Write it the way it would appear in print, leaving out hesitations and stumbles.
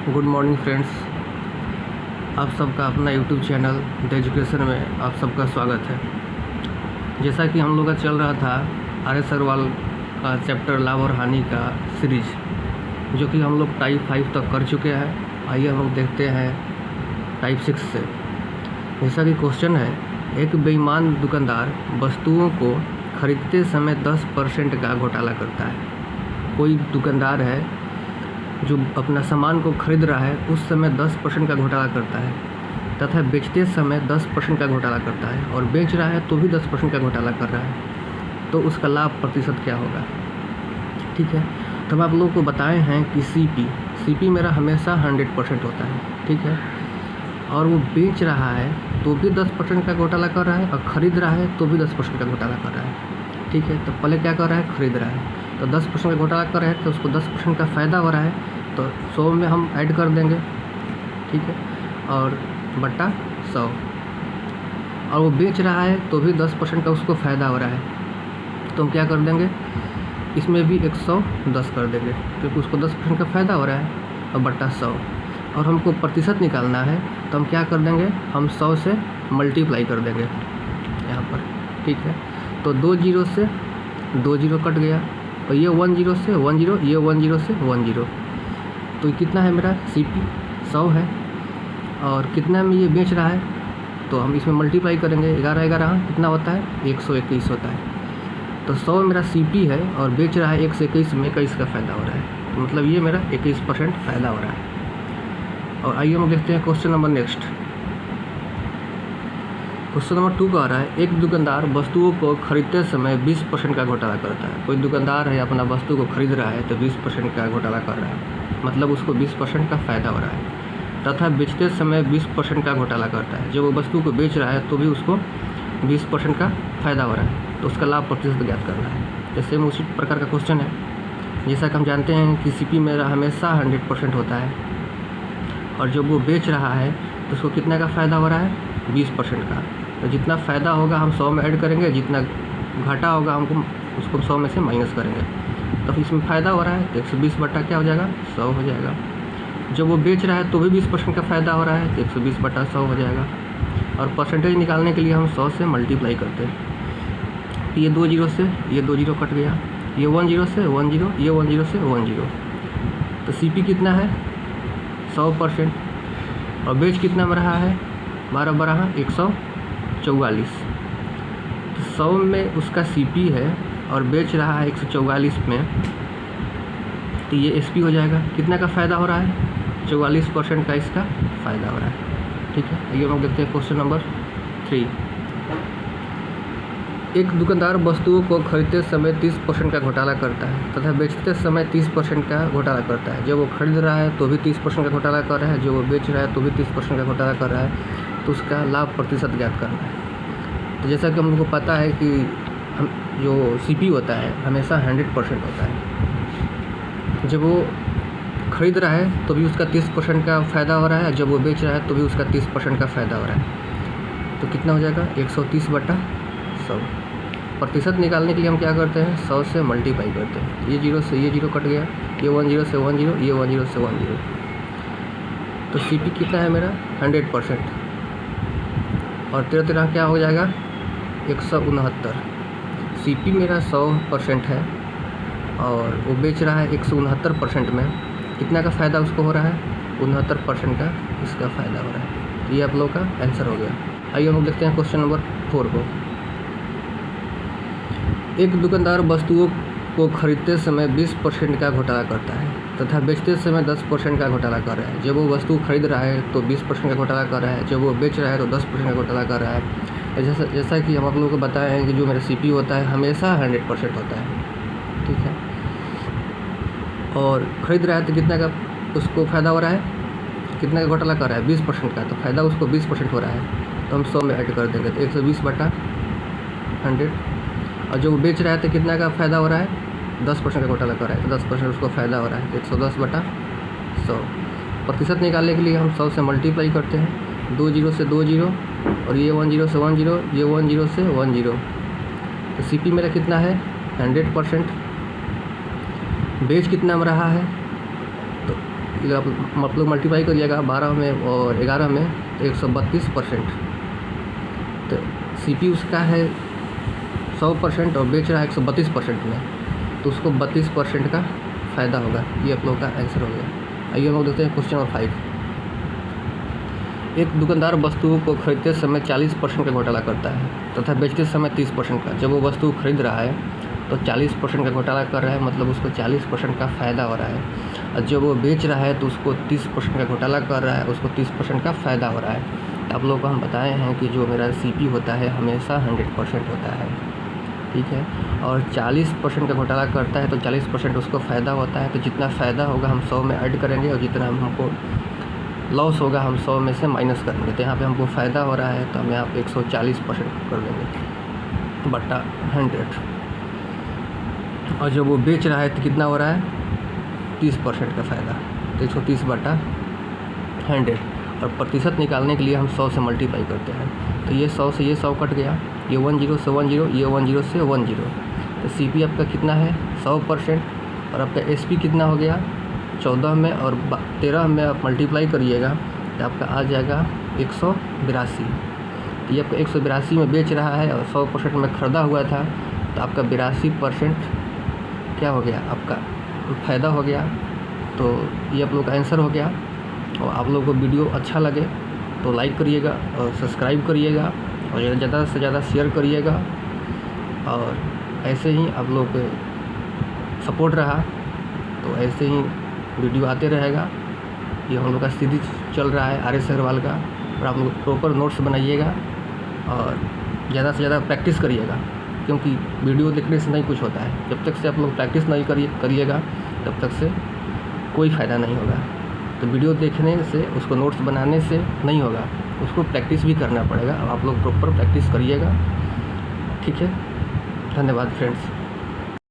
Good morning friends, आप सबका अपना यूट्यूब चैनल द एजुकेशन में आप सबका स्वागत है। जैसा कि हम लोग का चल रहा था RS अग्रवाल का चैप्टर लाभ और हानि का सीरीज, जो कि हम लोग टाइप 5 तक कर चुके हैं। आइए हम लोग देखते हैं टाइप 6 से। जैसा कि क्वेश्चन है, एक बेईमान दुकानदार वस्तुओं को खरीदते समय 10% का घोटाला करता है। कोई दुकानदार है जो अपना सामान को खरीद रहा है, उस समय 10% का घोटाला करता है तथा बेचते समय 10% का घोटाला करता है, और बेच रहा है तो भी 10% का घोटाला कर रहा है, तो उसका लाभ प्रतिशत क्या होगा। ठीक है, तो हम आप लोगों को बताए हैं कि CP मेरा हमेशा 100% होता है। ठीक है, और वो बेच रहा है तो भी 10% का घोटाला कर रहा है, और ख़रीद रहा है तो भी 10% का घोटाला कर रहा है। ठीक है, तो पहले क्या कर रहा है, खरीद रहा है तो 10% का घोटाला कर रहा है, तो उसको 10% का फ़ायदा हो रहा है, तो 100 में हम ऐड कर देंगे। ठीक है, और बटा 100, और वो बेच रहा है तो भी 10% का उसको फ़ायदा हो रहा है, तो हम क्या कर देंगे, इसमें भी 110 कर देंगे, क्योंकि उसको 10% का फ़ायदा हो रहा है, और बटा 100। और हमको प्रतिशत निकालना है, तो हम क्या कर देंगे, हम 100 से मल्टीप्लाई कर देंगे यहाँ पर। ठीक है, तो 2 जीरो से 2 जीरो कट गया, और ये 1 जीरो से 1 जीरो, ये 1 जीरो से 1 जीरो, तो कितना है मेरा CP 100 है। और कितना में ये बेच रहा है, तो हम इसमें मल्टीप्लाई करेंगे, 11 कितना होता है, 121 होता है। तो 100 मेरा CP है, और बेच रहा है 121 में 21 का फ़ायदा हो रहा है, तो मतलब ये मेरा 21% फ़ायदा हो रहा है। और आइए हम देखते हैं question number next. Question number 2 का आ रहा है, एक दुकानदार वस्तुओं को खरीदते समय 20% का घोटाला करता है। कोई दुकानदार है, अपना वस्तु को खरीद रहा है तो 20% का घोटाला कर रहा है, मतलब उसको 20% का फ़ायदा हो रहा है, तथा बेचते समय 20% का घोटाला करता है। जब वो वस्तु को बेच रहा है तो भी उसको 20% का फ़ायदा हो रहा है, तो उसका लाभ प्रतिशत ज्ञात करना है। जैसे उसी प्रकार का क्वेश्चन है, जैसा कि हम जानते हैं कि CP मेरा हमेशा 100% होता है, और जब वो बेच रहा है तो उसको कितना का फ़ायदा हो रहा है, 20% का। तो जितना फ़ायदा होगा हम 100 में ऐड करेंगे, जितना घाटा होगा हमको उसको 100 में से माइनस करेंगे। तो इसमें फ़ायदा हो रहा है तो 120 बटा क्या हो जाएगा, 100 हो जाएगा। जब वो बेच रहा है तो भी 20% का फ़ायदा हो रहा है, तो 120 बटा 100 हो जाएगा। और परसेंटेज निकालने के लिए हम 100 से मल्टीप्लाई करते हैं। ये 2 जीरो से ये 2 जीरो कट गया, ये 1 जीरो से 1 जीरो, ये 1 जीरो से 1 जीरो, तो CP कितना है, 100%। और बेच कितना में रहा है, 12 144, तो 100 में उसका CP है और बेच रहा है 144 में, तो ये SP हो जाएगा। कितना का फ़ायदा हो रहा है, 44% का इसका फ़ायदा हो रहा है। ठीक है, आइए हम देखते हैं क्वेश्चन नंबर 3। एक दुकानदार वस्तुओं को खरीदते समय 30% का घोटाला करता है तथा बेचते समय 30% का घोटाला करता है। जब वो खरीद रहा है तो भी 30% का घोटाला कर रहा है, जो वो बेच रहा है तो भी 30% का घोटाला कर रहा है, तो उसका लाभ प्रतिशत ज्ञात करना है। तो जैसा कि हम लोग को पता है कि हम जो CP होता है हमेशा 100% होता है। जब वो खरीद रहा है तो भी उसका 30% का फ़ायदा हो रहा है, जब वो बेच रहा है तो भी उसका 30% का फ़ायदा हो रहा है, तो कितना हो जाएगा, 130 बटा 100। प्रतिशत निकालने के लिए हम क्या करते हैं, 100 से मल्टीप्लाई करते हैं। ये जीरो से ये जीरो कट गया, ये 1 जीरो से 1 जीरो, ये 1 जीरो से 1 जीरो, तो CP कितना है मेरा 100%। और 13 क्या हो जाएगा, 169। CP मेरा 100% है, और वो बेच रहा है 169% में, कितना का फ़ायदा उसको हो रहा है, 69% का इसका फ़ायदा हो रहा है। ये आप लोग का आंसर हो गया। आइए हम लोग देखते हैं क्वेश्चन नंबर 4 को। एक दुकानदार वस्तुओं को खरीदते समय 20% का घोटाला करता है तथा बेचते समय 10% का घोटाला कर रहा है। जब वो वस्तु खरीद रहा है तो 20% का घोटाला कर रहा है, जब वो बेच रहा है तो 10% का घोटाला कर रहा है। जैसा कि हम आप लोगों को बताए हैं कि जो मेरा CP होता है हमेशा 100% होता है। ठीक है, और ख़रीद रहा है तो कितना का उसको फ़ायदा हो रहा है, कितना का घोटाला कर रहा है, 20% का, तो फ़ायदा उसको 20% हो रहा है, तो हम 100 में ऐड कर देंगे, तो 120 बटा 100। और जो वो बेच रहा है तो कितना का फ़ायदा हो रहा है, 10% का घोटाला कर रहा है, तो 10% उसको फ़ायदा हो रहा है, 110 बटा 100। प्रतिशत निकालने के लिए हम 100 से मल्टीप्लाई करते हैं, 2 जीरो से 2 जीरो, और ये 1 जीरो से 1 जीरो, ये 1 जीरो से 1 जीरो, तो CP मेरा कितना है, 100%। बेच कितना में रहा है, तो कि आप लोग मल्टीप्लाई करिएगा 12 में और 11 में तो 132%। तो CPU उसका है 100% और बेच रहा है 132% में, तो उसको 32% का फ़ायदा होगा। ये आप लोगों का आंसर हो गया। आइए हम लोग देखते हैं क्वेश्चन नंबर 5। एक दुकानदार वस्तुओं को खरीदते समय 40% का घोटाला करता है तथा बेचते समय 30% का। जब वो वस्तु खरीद रहा है तो 40% का घोटाला कर रहा है, मतलब उसको 40% का फ़ायदा हो रहा है। और जब वो बेच रहा है तो उसको 30% का घोटाला कर रहा है, उसको 30% का फ़ायदा हो रहा है। आप लोगों को हम बताए हैं कि जो मेरा CPU होता है हमेशा 100% होता है, ठीक है। और 40% का घोटाला करता है तो 40% उसको फ़ायदा होता है। तो जितना फ़ायदा होगा हम 100 में ऐड करेंगे और जितना हमको लॉस होगा हम 100 में से माइनस करेंगे। तो यहाँ पे हमको फ़ायदा हो रहा है तो हम यहाँ पे 140% कर देंगे बटा 100। और जब वो बेच रहा है तो कितना हो रहा है 30% का फ़ायदा, तो 130 बटा 100। और प्रतिशत निकालने के लिए हम 100 से मल्टीप्लाई करते हैं। तो ये 100 से ये 100 कट गया, ये 10 से 10, ये 10 से 10। तो CP आपका कितना है 100%। और आपका SP कितना हो गया 14 में और 13 में आप मल्टीप्लाई करिएगा तो आपका आ जाएगा 182। तो ये आपका 182 में बेच रहा है और 100% में ख़रीदा हुआ था, तो आपका 82% क्या हो गया, आपका फ़ायदा हो गया। तो ये आप लोग का आंसर हो गया। और आप लोगों को वीडियो अच्छा लगे तो लाइक करिएगा और सब्सक्राइब करिएगा और ज़्यादा से ज़्यादा शेयर करिएगा। और ऐसे ही आप लोग पे सपोर्ट रहा तो ऐसे ही वीडियो आते रहेगा। ये हम लोग का सीरीज चल रहा है RS अग्रवाल का, और आप लोग प्रॉपर नोट्स बनाइएगा और ज़्यादा से ज़्यादा प्रैक्टिस करिएगा, क्योंकि वीडियो देखने से नहीं कुछ होता है। जब तक से आप लोग प्रैक्टिस नहीं करिएगा तब तक से कोई फ़ायदा नहीं होगा। तो वीडियो देखने से, उसको नोट्स बनाने से नहीं होगा, उसको प्रैक्टिस भी करना पड़ेगा। आप लोग प्रॉपर प्रैक्टिस करिएगा, ठीक है। धन्यवाद फ्रेंड्स।